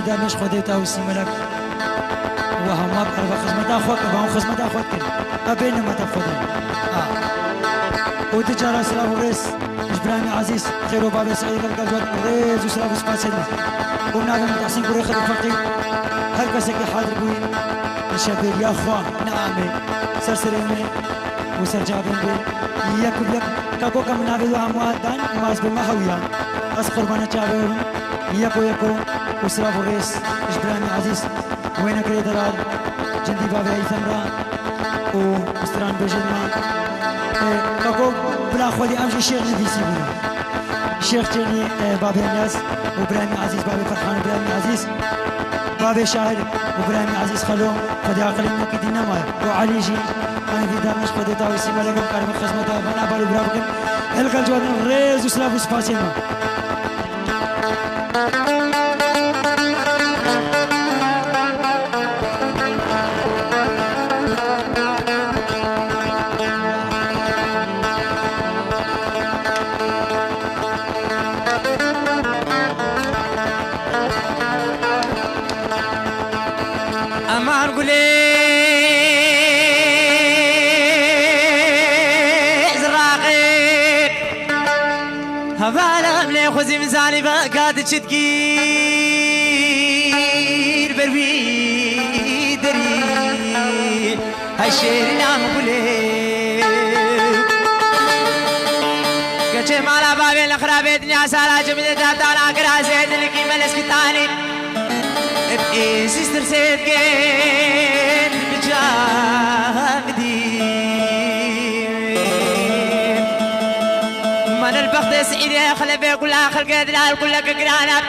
دامش خودت اوسی ملک و همه بر خدمت خود و هم خدمت خود کرد ابین ما تفضل و تجارت سلام ورس ابراهیم عزیز خیر و باب سعید القلب ریز و سلام اسپاسل و ناگم تحسین کوری خدمت فقیر هر کسی که حاضر بوی شبیر یا خواه نعمه سرسرینه و سرجابین بی یک بلک کاکو کم نابد و اموات دان ماز به محویا از قربان چابرون یکو وسراب الرئيس إجبراني عزيز وين كريد راد جندي بابي أي ثمرة وستران بجنما كاكو بلا خودي أمشي الشيخ نديسي بنا الشيخ جاني بابي الناس وبرامي عزيز بابي فرحان وبرامي عزيز بابي شاعر وبرامي عزيز خلوم خدي عقل إنك دينا ما وعلي جي أنا في دامش خدي تاوي سيما لكم كارم خزمتا بنا بالو برابكم هلقا الجوادن ريز وسلاف وسباسيما خوزي مزاني بقاد تشتكير بروي دري هالشير نام بولي كتشي مالا بابي الأخرابي دنيا سارا جمدة تاتانا كرازي دلكي ملس كتاني ابقي سيستر سيد كين بجامدي من البخت سعيدي خلبي كلها خلق دلال كلها كقرانا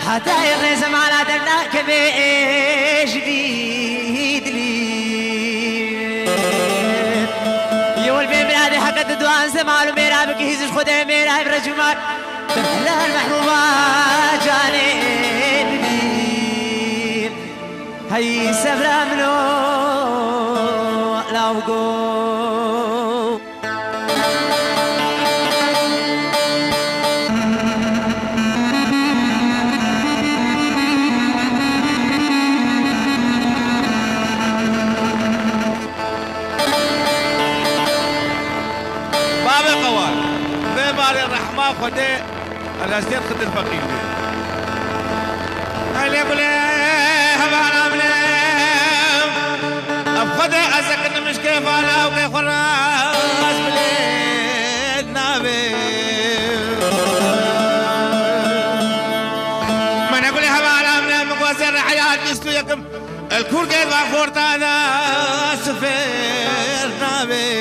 حتى يغني زمانا دمنا كبيش جديد لي يول بين بلادي حق الدوان زمان وميرا بكيز خدي ميرا برجمات تحلى المحبوبة جانب لي هاي سبرا منو لاوغو خدي الأسير خد الفقير هلي بلي هبانا بلي أبخدي أسكن مش كيف أنا وكيف راس بلي نابي من أقول هبانا بلي مقوسر حياة نستو يكم الكور قيد وفورت أنا سفير نابي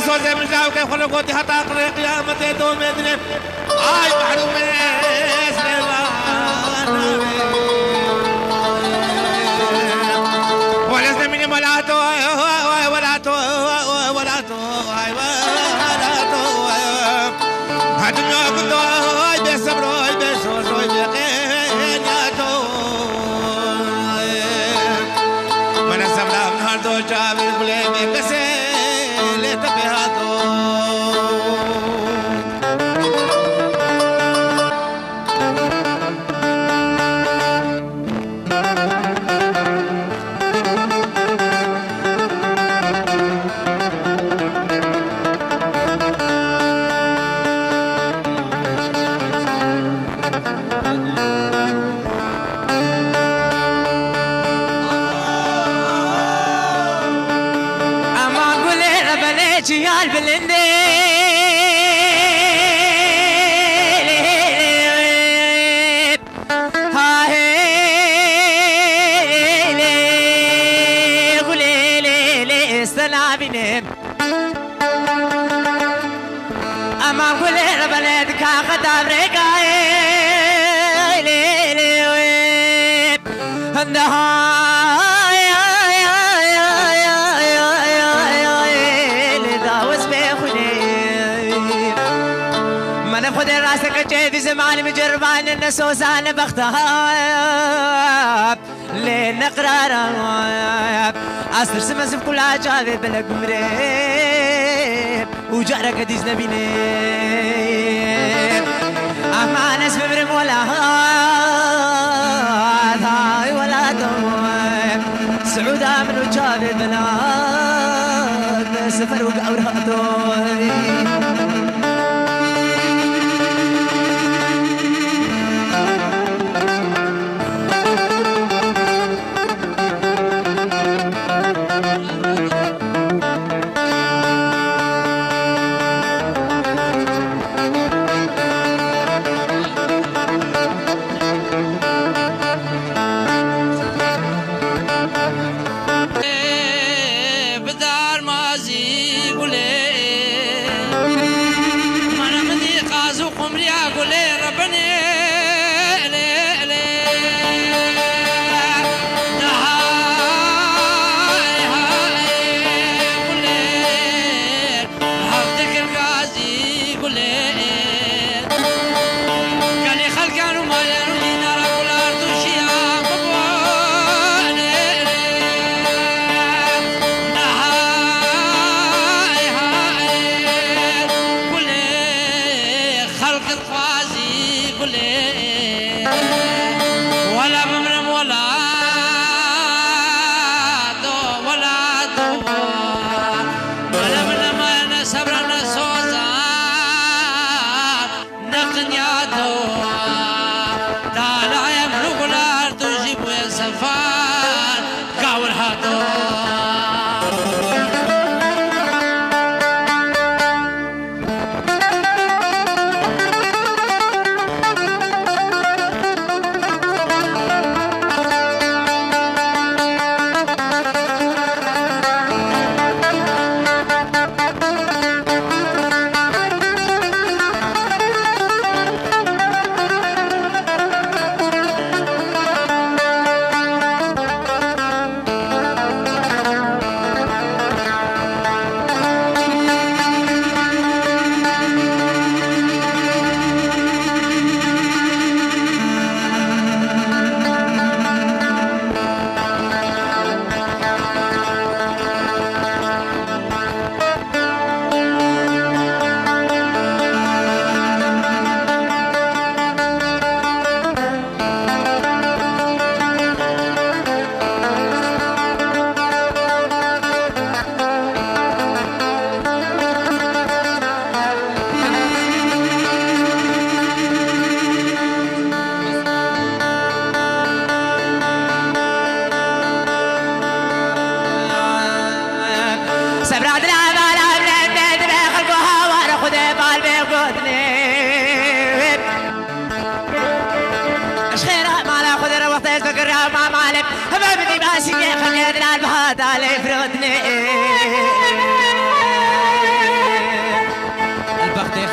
سوزي من جاو كيف خلقوا دي حتى أقرأ قيامة دوم يدري آي محروم ولسنا مني ولاتو ولاتو ولاتو هدنيا كنتو بيسبرو بيسوسو بيقين ياتو من السبرا من هردو جابر بلي بيكسي جيال باللندي هاي قولي لي استنابيني أما قولي لبلدك أخذ أمريكا خذ راسك جيد زمان مجربان النسوسان بختها قرارة أصدر سمسف كل عجابي بلق مريب وجارك ديز نبيني أما ناس بمرم ولا هاي ولا دوم سعودة من وجابي بلاد سفر وقورهاتوي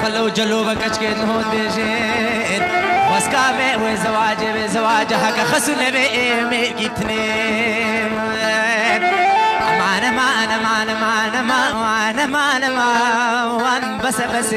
خلو جلوبك اشكيت هون بيجين واسكامي وزواجي بزواجي حكا خسونا بإيمي جيتني معنا بس